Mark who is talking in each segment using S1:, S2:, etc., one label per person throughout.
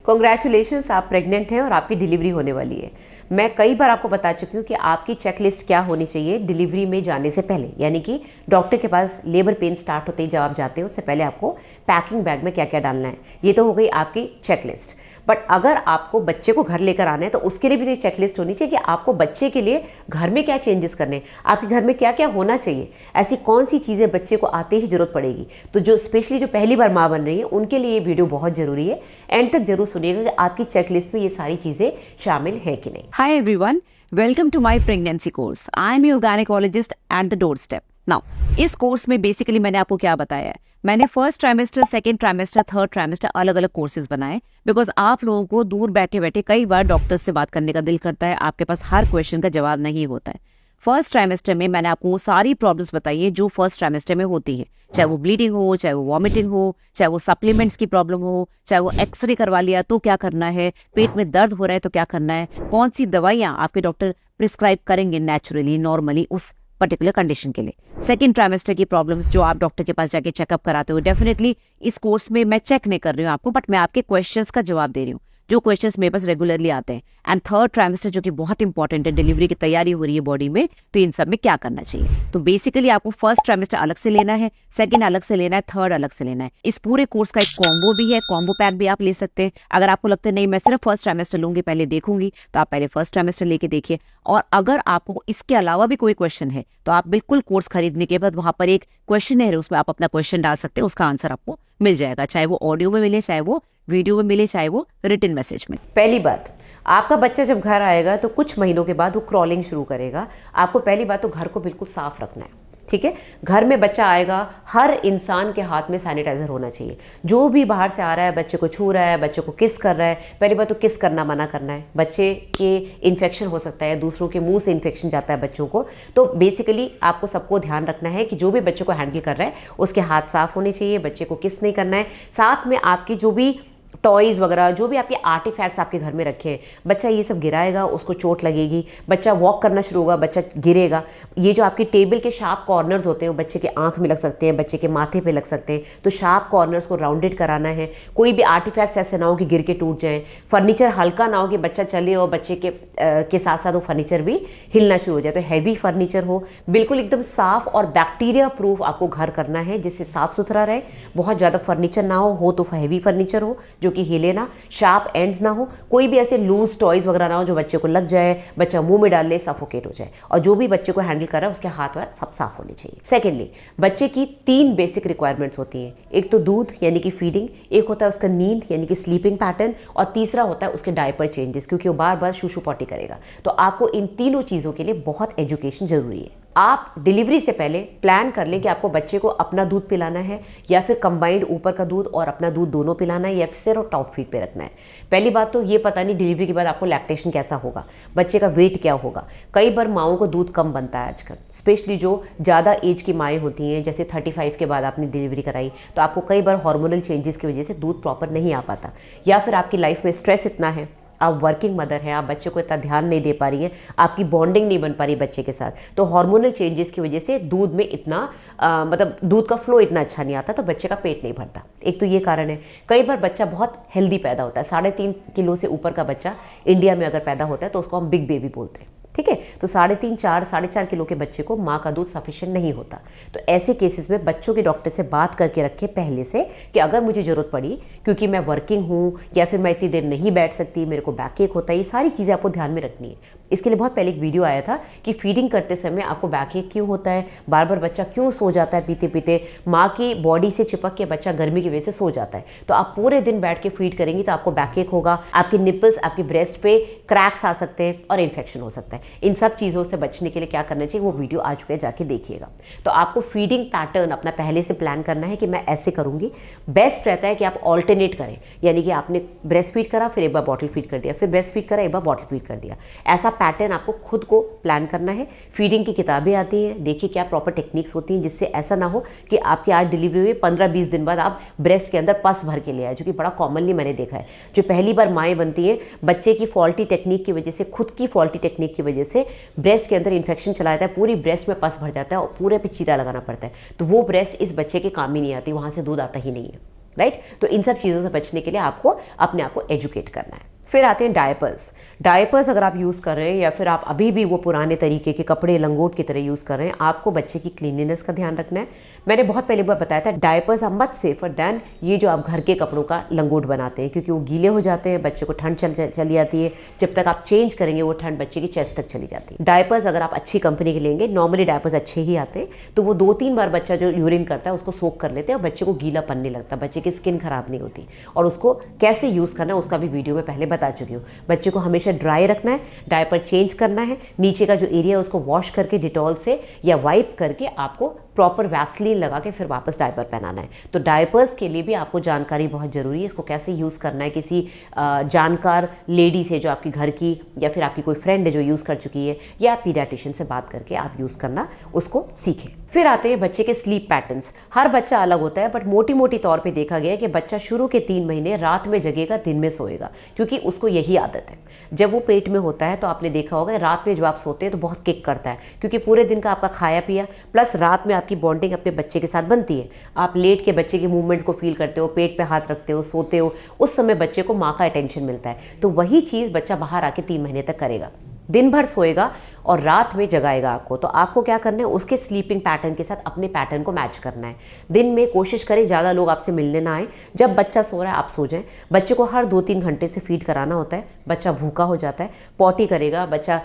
S1: Congratulations, आप pregnant हैं और आपकी डिलीवरी होने वाली है। मैं कई बार आपको बता चुकी हूँ कि आपकी चेकलिस्ट क्या होनी चाहिए डिलीवरी में जाने से पहले, यानी कि डॉक्टर के पास लेबर पेन स्टार्ट होते ही जब आप जाते हो उससे पहले आपको पैकिंग बैग में क्या क्या डालना है। ये तो हो गई आपकी चेकलिस्ट। बट अगर आपको बच्चे को घर लेकर आना है तो उसके लिए भी एक चेकलिस्ट होनी चाहिए कि आपको बच्चे के लिए घर में क्या चेंजेस करने हैं, आपके घर में क्या क्या होना चाहिए, ऐसी कौन सी चीज़ें बच्चे को आते ही जरूरत पड़ेगी। तो जो स्पेशली जो पहली बार माँ बन रही है उनके लिए ये वीडियो बहुत ज़रूरी है। एंड तक जरूर सुनिएगा कि आपकी चेकलिस्ट में ये सारी चीज़ें शामिल है कि नहीं।
S2: Hi everyone, welcome to my pregnancy course. I am your gynecologist at the doorstep. Now, इस कोर्स में बेसिकली मैंने आपको क्या बताया है, मैंने first trimester, second trimester, third trimester अलग अलग कोर्सेज बनाए बिकॉज आप लोगों को दूर बैठे बैठे कई बार डॉक्टर्स से बात करने का दिल करता है, आपके पास हर क्वेश्चन का जवाब नहीं होता है। फर्स्ट ट्राइमेस्टर में मैंने आपको वो सारी प्रॉब्लम्स बताई है जो फर्स्ट ट्राइमेस्टर में होती है, चाहे वो ब्लीडिंग हो, चाहे वो वॉमिटिंग हो, चाहे वो सप्लीमेंट्स की प्रॉब्लम हो, चाहे वो एक्सरे करवा लिया तो क्या करना है, पेट में दर्द हो रहा है तो क्या करना है, कौन सी दवाइयाँ आपके डॉक्टर प्रिस्क्राइब करेंगे नेचुरली नॉर्मली उस पर्टिकुलर कंडीशन के लिए। सेकंड ट्राइमेस्टर की प्रॉब्लम्स जो आप डॉक्टर के पास जाके चेकअप कराते हो, डेफिनेटली इस कोर्स में मैं चेक नहीं कर रही हूँ आपको, बट मैं आपके क्वेश्चंस का जवाब दे रही हूँ जो क्वेश्चंस मेरे पास रेगुलरली आते हैं। एंड थर्ड ट्राइमेस्टर जो कि बहुत इंपॉर्टेंट है, डिलीवरी की तैयारी हो रही है बॉडी में, तो इन सब में क्या करना चाहिए। तो बेसिकली आपको फर्स्ट ट्राइमेस्टर अलग से लेना है, सेकंड अलग से लेना है, थर्ड अलग से लेना है। इस पूरे कोर्स का एक कॉम्बो भी है, कॉम्बो पैक भी आप ले सकते हैं। अगर आपको लगता है नहीं मैं सिर्फ फर्स्ट ट्राइमेस्टर लूंगी, पहले देखूंगी, तो आप पहले फर्स्ट ट्राइमेस्टर लेके देखिए। और अगर आपको इसके अलावा भी कोई क्वेश्चन है तो आप बिल्कुल कोर्स खरीदने के बाद वहां पर एक क्वेश्चन है, उसमें आप अपना क्वेश्चन डाल सकते हैं, उसका आंसर आपको मिल जाएगा, चाहे वो ऑडियो में मिले, चाहे वो वीडियो में मिले, चाहे वो रिटन मैसेज में।
S1: पहली बात, आपका बच्चा जब घर आएगा तो कुछ महीनों के बाद वो क्रॉलिंग शुरू करेगा। आपको पहली बात तो घर को बिल्कुल साफ रखना है, ठीक है। घर में बच्चा आएगा, हर इंसान के हाथ में सैनिटाइजर होना चाहिए। जो भी बाहर से आ रहा है, बच्चे को छू रहा है, बच्चे को किस कर रहा है, पहली बात तो किस करना मना करना है। बच्चे के इन्फेक्शन हो सकता है, दूसरों के मुंह से इन्फेक्शन जाता है बच्चों को। तो बेसिकली आपको सबको ध्यान रखना है कि जो भी बच्चे को हैंडल कर रहा है उसके हाथ साफ होने चाहिए, बच्चे को किस नहीं करना है। साथ में आपकी जो भी टॉयज़ वगैरह, जो भी आपके आर्टिफैक्ट्स आपके घर में रखे हैं, बच्चा ये सब गिराएगा, उसको चोट लगेगी, बच्चा वॉक करना शुरू होगा, बच्चा गिरेगा। ये जो आपकी टेबल के शार्प कॉर्नर्स होते हैं वो बच्चे के आंख में लग सकते हैं, बच्चे के माथे पे लग सकते हैं, तो शार्प कॉर्नर्स को राउंडेड कराना है। कोई भी आर्टिफैक्ट्स ऐसे ना हो कि गिर के टूट जाएँ। फर्नीचर हल्का ना हो कि बच्चा चले और बच्चे के साथ साथ वो फर्नीचर भी हिलना शुरू हो जाए। तो हैवी फर्नीचर हो, बिल्कुल एकदम साफ और बैक्टीरिया प्रूफ आपको घर करना है जिससे साफ सुथरा रहे। बहुत ज़्यादा फर्नीचर ना हो तो हैवी फर्नीचर हो जो कि हिले ना, शार्प एंड्स ना हो, कोई भी ऐसे लूज टॉयज वगैरह ना हो जो बच्चे को लग जाए, बच्चा मुंह में डाल ले, सफोकेट हो जाए। और जो भी बच्चे को हैंडल कर रहा है उसके हाथ वाथ सब साफ होने चाहिए। सेकेंडली, बच्चे की 3 बेसिक रिक्वायरमेंट्स होती हैं। एक तो दूध यानी कि फीडिंग, एक होता है उसका नींद यानी कि स्लीपिंग पैटर्न, और तीसरा होता है उसके डायपर चेंजेस, क्योंकि वो बार बार शूशू पॉटी करेगा। तो आपको इन तीनों चीज़ों के लिए बहुत एजुकेशन जरूरी है। आप डिलीवरी से पहले प्लान कर लें कि आपको बच्चे को अपना दूध पिलाना है या फिर कंबाइंड ऊपर का दूध और अपना दूध दोनों पिलाना है या फिर सिर्फ टॉप फीड पे रखना है। पहली बात तो ये पता नहीं डिलीवरी के बाद आपको लैक्टेशन कैसा होगा, बच्चे का वेट क्या होगा। कई बार माओं को दूध कम बनता है आजकल, स्पेशली जो ज़्यादा एज की माएँ होती हैं, जैसे 35 के बाद आपने डिलीवरी कराई तो आपको कई बार हार्मोनल चेंजेस की वजह से दूध प्रॉपर नहीं आ पाता, या फिर आपकी लाइफ में स्ट्रेस इतना है, आप वर्किंग मदर हैं, आप बच्चे को इतना ध्यान नहीं दे पा रही हैं, आपकी बॉन्डिंग नहीं बन पा रही बच्चे के साथ, तो हार्मोनल चेंजेस की वजह से दूध में इतना मतलब दूध का फ्लो इतना अच्छा नहीं आता, तो बच्चे का पेट नहीं भरता। एक तो ये कारण है। कई बार बच्चा बहुत हेल्दी पैदा होता है, 3.5 किलो से ऊपर का बच्चा इंडिया में अगर पैदा होता है तो उसको हम बिग बेबी बोलते हैं, ठीक है। तो 3.5, 4, 4.5 किलो के बच्चे को माँ का दूध सफिशिएंट नहीं होता। तो ऐसे केसेस में बच्चों के डॉक्टर से बात करके रखें पहले से कि अगर मुझे ज़रूरत पड़ी, क्योंकि मैं वर्किंग हूँ या फिर मैं इतनी देर नहीं बैठ सकती, मेरे को बैक एक होता है, ये सारी चीज़ें आपको ध्यान में रखनी है। इसके लिए बहुत पहले एक वीडियो आया था कि फीडिंग करते समय आपको बैक एक क्यों होता है, बार बार बच्चा क्यों सो जाता है पीते पीते, माँ की बॉडी से चिपक के बच्चा गर्मी की वजह से सो जाता है। तो आप पूरे दिन बैठ के फीड करेंगी तो आपको बैक एक होगा, आपके निपल्स, आपके ब्रेस्ट पे क्रैक्स आ सकते हैं और इन्फेक्शन हो सकता है। इन सब चीज़ों से बचने के लिए क्या करना चाहिए, वो वीडियो आ चुका है, जाके देखिएगा। तो आपको फीडिंग पैटर्न अपना पहले से प्लान करना है कि मैं ऐसे करूँगी। बेस्ट रहता है कि आप ऑल्टरनेट करें, यानी कि आपने ब्रेस्ट फीड करा, फिर एक बार बॉटल फीड कर दिया, फिर ब्रेस्ट फीड करा, एक बार बॉटल फीड कर दिया। ऐसा पैटर्न आपको खुद को प्लान करना है। फीडिंग की किताबें आती हैं, देखिए क्या प्रॉपर टेक्निक्स होती हैं, जिससे ऐसा ना हो कि आपकी आज डिलीवरी हुई 15-20 दिन बाद आप ब्रेस्ट के अंदर पस भर के ले आए, जो कि बड़ा कॉमनली मैंने देखा है। जो पहली बार माएँ बनती हैं, बच्चे की फॉल्टी टेक्निक की वजह से, खुद की फॉल्टी टेक्निक की वजह से ब्रेस्ट के अंदर इन्फेक्शन चला जाता है, पूरी ब्रेस्ट में पस भर जाता है और पूरे पे चीरा लगाना पड़ता है। तो वो ब्रेस्ट इस बच्चे के काम ही नहीं आती, वहाँ से दूध आता ही नहीं है। राइट। तो इन सब चीज़ों से बचने के लिए आपको अपने आप को एजुकेट करना है। फिर आते हैं डायपर्स। डायपर्स अगर आप यूज़ कर रहे हैं या फिर आप अभी भी वो पुराने तरीके के कपड़े लंगोट की तरह यूज़ कर रहे हैं, आपको बच्चे की क्लीनलीनेस का ध्यान रखना है। मैंने बहुत पहले बार बताया था, diapers are much safer than ये जो आप घर के कपड़ों का लंगोट बनाते हैं, क्योंकि वो गीले हो जाते हैं, बच्चे को ठंड चली जाती है, जब तक आप चेंज करेंगे वो ठंड बच्चे की चेस्ट तक चली जाती है। डायपर्स अगर आप अच्छी कंपनी के लेंगे, नॉर्मली डायपर्स अच्छे ही आते हैं, तो वो 2-3 बार बच्चा जो यूरिन करता है उसको सोक कर लेते हैं और बच्चे को गीलापन नहीं लगता, बच्चे की स्किन खराब नहीं होती। और उसको कैसे यूज़ करना है उसका भी वीडियो में पहले बता चुकी हूँ। बच्चे को हमेशा ड्राई रखना है, डायपर चेंज करना है, नीचे का जो एरिया है उसको वॉश करके डिटॉल से या वाइप करके आपको प्रॉपर वैसलीन लगा के फिर वापस डायपर पहनाना है। तो डायपर्स के लिए भी आपको जानकारी बहुत ज़रूरी है, इसको कैसे यूज़ करना है। किसी जानकार लेडी से जो आपकी घर की या फिर आपकी कोई फ्रेंड है जो यूज़ कर चुकी है, या पीडियाट्रिशियन से बात करके आप यूज़ करना उसको सीखें। फिर आते हैं बच्चे के स्लीप पैटर्न्स। हर बच्चा अलग होता है, बट मोटी तौर पे देखा गया है कि बच्चा शुरू के 3 महीने रात में जगेगा, दिन में सोएगा, क्योंकि उसको यही आदत है। जब वो पेट में होता है तो आपने देखा होगा रात में जब आप सोते हैं तो बहुत किक करता है, क्योंकि पूरे दिन का आपका खाया पिया प्लस रात में आपकी बॉन्डिंग अपने बच्चे के साथ बनती है। आप लेट के बच्चे के मूवमेंट्स को फील करते हो, पेट पे हाथ रखते हो, सोते हो, उस समय बच्चे को माँ का अटेंशन मिलता है। तो वही चीज़ बच्चा बाहर आके 3 महीने तक करेगा, दिन भर सोएगा और रात में जगाएगा आपको। तो आपको क्या करना है, उसके स्लीपिंग पैटर्न के साथ अपने पैटर्न को मैच करना है। दिन में कोशिश करें ज़्यादा लोग आपसे मिलने ना आए, जब बच्चा सो रहा है आप सो जाएं। बच्चे को हर 2-3 घंटे से फीड कराना होता है, बच्चा भूखा हो जाता है, पॉटी करेगा, बच्चा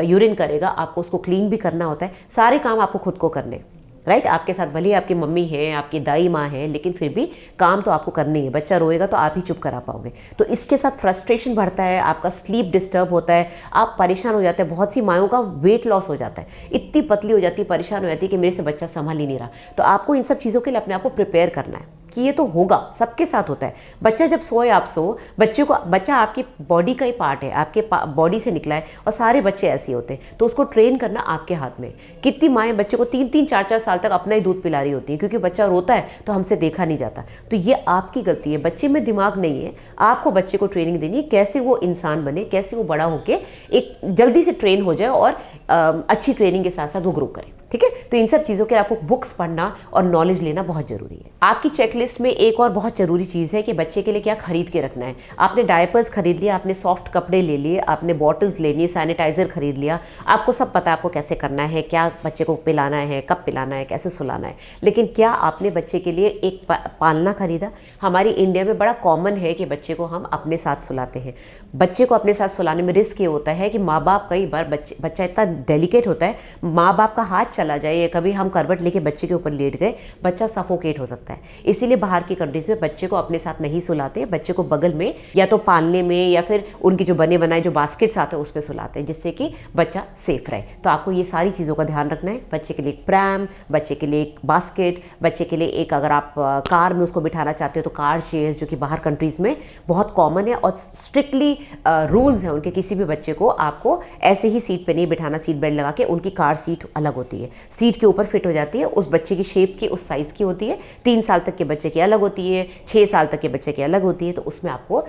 S1: यूरिन करेगा, आपको उसको क्लीन भी करना होता है। सारे काम आपको खुद को करने, राइट। आपके साथ भले आपकी मम्मी है, आपकी दाई माँ है, लेकिन फिर भी काम तो आपको करनी है। बच्चा रोएगा तो आप ही चुप करा पाओगे। तो इसके साथ फ्रस्ट्रेशन बढ़ता है, आपका स्लीप डिस्टर्ब होता है, आप परेशान हो जाते हैं। बहुत सी मायों का वेट लॉस हो जाता है, इतनी पतली हो जाती है, परेशान हो जाती है कि मेरे से बच्चा संभाल ही नहीं रहा। तो आपको इन सब चीज़ों के लिए अपने आप को प्रिपेयर करना है कि ये तो होगा, सबके साथ होता है। बच्चा जब सोए आप सो, बच्चा आपकी बॉडी का ही पार्ट है, आपके बॉडी से निकला है, और सारे बच्चे ऐसे होते हैं। तो उसको ट्रेन करना आपके हाथ में। कितनी माएँ बच्चे को 3-3, 4-4 साल तक अपना ही दूध पिला रही होती है, क्योंकि बच्चा रोता है तो हमसे देखा नहीं जाता। तो ये आपकी गलती है, बच्चे में दिमाग नहीं है। आपको बच्चे को ट्रेनिंग देनी है, कैसे वो इंसान बने, कैसे वो बड़ा होके एक जल्दी से ट्रेन हो जाए और अच्छी ट्रेनिंग के साथ साथ वो ग्रो करे। ठीक है। तो इन सब चीज़ों के लिए आपको बुक्स पढ़ना और नॉलेज लेना बहुत ज़रूरी है। आपकी चेकलिस्ट में एक और बहुत ज़रूरी चीज़ है कि बच्चे के लिए क्या खरीद के रखना है। आपने डायपर्स खरीद लिया, आपने सॉफ्ट कपड़े ले लिए, आपने बॉटल्स ले ली, सैनिटाइज़र खरीद लिया, आपको सब पता है आपको कैसे करना है, क्या बच्चे को पिलाना है, कब पिलाना है, कैसे सुलाना है। लेकिन क्या आपने बच्चे के लिए एक पालना खरीदा? हमारी इंडिया में बड़ा कॉमन है कि बच्चे को हम अपने साथ सुलाते हैं। बच्चे को अपने साथ सुलाने में रिस्क ये होता है कि माँ बाप कई बार बच्चा इतना डेलिकेट होता है, माँ बाप का हाथ चला जाए या कभी हम करवट लेके बच्चे के ऊपर लेट गए, बच्चा सफोकेट हो सकता है। इसीलिए बाहर की कंट्रीज में बच्चे को अपने साथ नहीं सुलाते, बच्चे को बगल में या तो पालने में या फिर उनकी जो बने बनाए जो बास्केट्स आते हैं उस पर सुलाते हैं, जिससे कि बच्चा सेफ रहे। तो आपको ये सारी चीज़ों का ध्यान रखना है। बच्चे के लिए एक प्रैम, बच्चे के लिए एक बास्केट, बच्चे के लिए एक, अगर आप कार में उसको बिठाना चाहते हो तो कार चेयर्स, जो कि बाहर कंट्रीज़ में बहुत कॉमन है और स्ट्रिक्टली रूल्स हैं उनके। किसी भी बच्चे को आपको ऐसे ही सीट पे नहीं बिठाना, सीट बेल्ट लगा के। उनकी कार सीट अलग होती है, सीट के ऊपर फिट हो जाती है, उस बच्चे की शेप की, उस साइज़ की होती है। 3 साल तक के बच्चे की अलग होती है, 6 साल तक के बच्चे की अलग होती है। तो उसमें आपको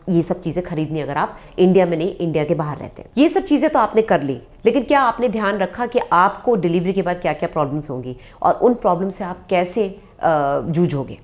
S1: ये सब चीज़ें खरीदनी, अगर आप इंडिया में नहीं, इंडिया के बाहर रहते हैं। ये सब चीज़ें तो आपने कर ली, लेकिन क्या आपने ध्यान रखा कि आपको डिलीवरी के बाद क्या क्या प्रॉब्लम्स होंगी और उन प्रॉब्लम से आप कैसे जूझोगे?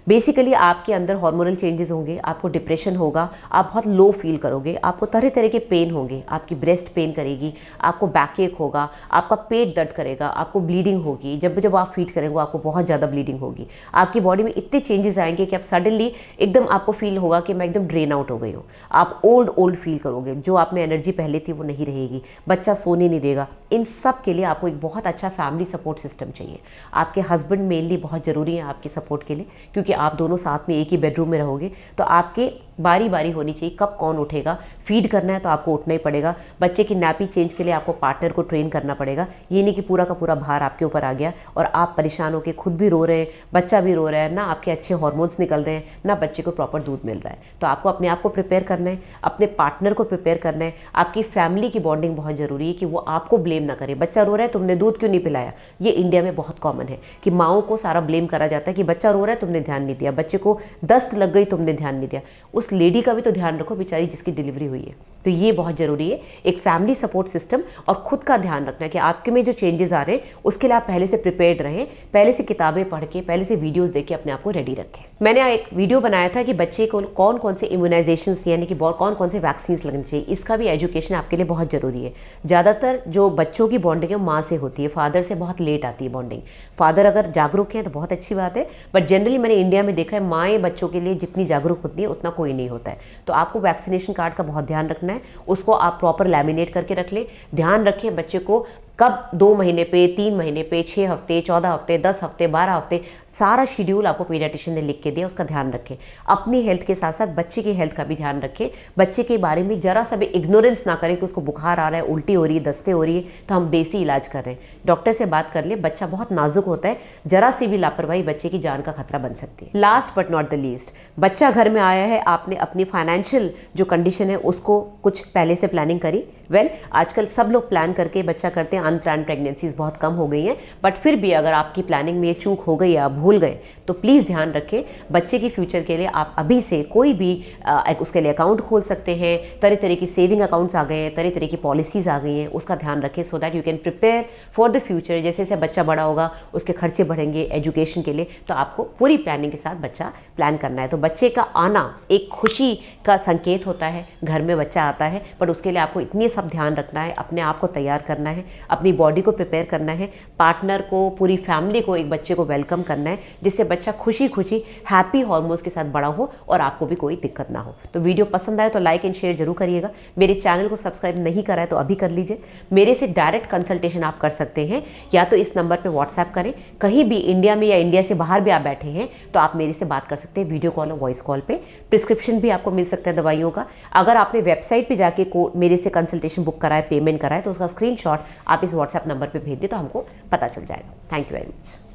S1: बेसिकली आपके अंदर हार्मोनल चेंजेस होंगे, आपको डिप्रेशन होगा, आप बहुत लो फील करोगे, आपको तरह तरह के पेन होंगे, आपकी ब्रेस्ट पेन करेगी, आपको बैक एक होगा, आपका पेट दर्द करेगा, आपको ब्लीडिंग होगी। जब जब आप फीड करेंगे आपको बहुत ज़्यादा ब्लीडिंग होगी। आपकी बॉडी में इतने चेंजेस आएंगे कि आप सडनली एकदम आपको फील होगा कि मैं एकदम ड्रेन आउट हो गई हूँ। आप ओल्ड फील करोगे, जो आप में एनर्जी पहले थी वो नहीं रहेगी, बच्चा सोने नहीं देगा। इन सब के लिए आपको एक बहुत अच्छा फैमिली सपोर्ट सिस्टम चाहिए। आपके हस्बैंड मेनली बहुत ज़रूरी है आपके सपोर्ट के लिए, क्योंकि आप दोनों साथ में एक ही बेडरूम में रहोगे। तो आपके बारी बारी होनी चाहिए, कब कौन उठेगा। फीड करना है तो आपको उठना ही पड़ेगा। बच्चे की नैपी चेंज के लिए आपको पार्टनर को ट्रेन करना पड़ेगा। ये नहीं कि पूरा का पूरा भार आपके ऊपर आ गया और आप परेशान होकर खुद भी रो रहे हैं, बच्चा भी रो रहा है, ना आपके अच्छे हार्मोन्स निकल रहे हैं, ना बच्चे को प्रॉपर दूध मिल रहा है। तो आपको अपने आप को प्रिपेयर करना है, अपने पार्टनर को प्रिपेयर करना है। आपकी फैमिली की बॉन्डिंग बहुत ज़रूरी है कि वो आपको ब्लेम ना करे। बच्चा रो रहा है, तुमने दूध क्यों नहीं पिलाया। ये इंडिया में बहुत कॉमन है कि माओं को सारा ब्लेम करा जाता है कि बच्चा रो रहा है, तुमने ध्यान नहीं दिया, बच्चे को दस्त लग गई, तुमने ध्यान नहीं दिया। उस उस लेडी का भी तो ध्यान रखो बेचारी जिसकी डिलीवरी हुई है। तो ये बहुत ज़रूरी है, एक फैमिली सपोर्ट सिस्टम और खुद का ध्यान रखना कि आपके में जो चेंजेस आ रहे हैं उसके लिए आप पहले से प्रिपेयर्ड रहें, पहले से किताबें पढ़ के, पहले से वीडियोस देख के अपने आप को रेडी रखें। मैंने एक वीडियो बनाया था कि बच्चे को कौन कौन से इम्यूनाइजेशंस यानी कि कौन कौन से वैक्सीन्स लगने चाहिए, इसका भी एजुकेशन आपके लिए बहुत ज़रूरी है। ज़्यादातर जो बच्चों की बॉन्डिंग है माँ से होती है, फादर से बहुत लेट आती है बॉन्डिंग। फादर अगर जागरूक हैं तो बहुत अच्छी बात है, बट जनरली मैंने इंडिया में देखा है माएँ बच्चों के लिए जितनी जागरूक होती है उतना कोई नहीं होता है। तो आपको वैक्सीनेशन कार्ड का बहुत ध्यान रखना है, उसको आप प्रॉपर लैमिनेट करके रख ले। ध्यान रखें बच्चे को कब 2 महीने पे, 3 महीने पे, 6 हफ्ते, 14 हफ्ते, 10 हफ्ते, 12 हफ्ते, सारा शेड्यूल आपको पीडियाट्रिशियन ने लिख के दिया, उसका ध्यान रखें। अपनी हेल्थ के साथ साथ बच्चे की हेल्थ का भी ध्यान रखें। बच्चे के बारे में जरा सा भी इग्नोरेंस ना करें कि उसको बुखार आ रहा है, उल्टी हो रही है, दस्ते हो रही है तो हम देसी इलाज कर रहे हैं। डॉक्टर से बात कर ले, बच्चा बहुत नाजुक होता है, जरा सी भी लापरवाही बच्चे की जान का खतरा बन सकती है। Last but not the least, बच्चा घर में आया है, आपने अपनी फाइनेंशियल जो कंडीशन है उसको कुछ पहले से प्लानिंग करी। आजकल सब लोग प्लान करके बच्चा करते हैं, अनप्लान प्रेगनेंसीज बहुत कम हो गई हैं, बट फिर भी अगर आपकी प्लानिंग में ये चूक हो गई या आप भूल गए तो प्लीज़ दैट रखें। बच्चे की फ्यूचर के लिए आप अभी से कोई भी उसके लिए अकाउंट खोल सकते हैं। तरह तरह की सेविंग अकाउंट्स आ गए हैं, तरह तरह की पॉलिसीज़ आ गई हैं, उसका ध्यान रखें so that you can prepare for the future. जैसे जैसे बच्चा बड़ा होगा उसके खर्चे बढ़ेंगे एजुकेशन के लिए, तो आपको पूरी प्लानिंग के साथ बच्चा प्लान करना है। तो बच्चे का आना एक खुशी का संकेत होता है, घर में बच्चा आता है, बट उसके लिए आपको इतनी सब ध्यान रखना है, अपने आप को तैयार करना है, अपनी बॉडी को प्रिपेयर करना है, पार्टनर को, पूरी फैमिली को, एक बच्चे को वेलकम करना है, जिससे बच्चा खुशी खुशी हैप्पी हार्मोन्स के साथ बड़ा हो और आपको भी कोई दिक्कत ना हो। तो वीडियो पसंद आए तो लाइक एंड शेयर जरूर करिएगा। मेरे चैनल को सब्सक्राइब नहीं करा है तो अभी कर लीजिए। मेरे से डायरेक्ट कंसल्टेशन आप कर सकते हैं, या तो इस नंबर पर व्हाट्सएप करें, कहीं भी इंडिया में या इंडिया से बाहर भी आप बैठे हैं तो आप मेरे से बात कर सकते हैं वीडियो कॉल और वॉइस कॉल पे। प्रिस्क्रिप्शन भी आपको मिल सकता है दवाइयों का। अगर आपने वेबसाइट पे जाके मेरे से कंसल्टेशन बुक कराए, पेमेंट कराए, तो उसका स्क्रीनशॉट आप इस व्हाट्सएप नंबर पे भेज दें तो हमको पता चल जाएगा। Thank you very much.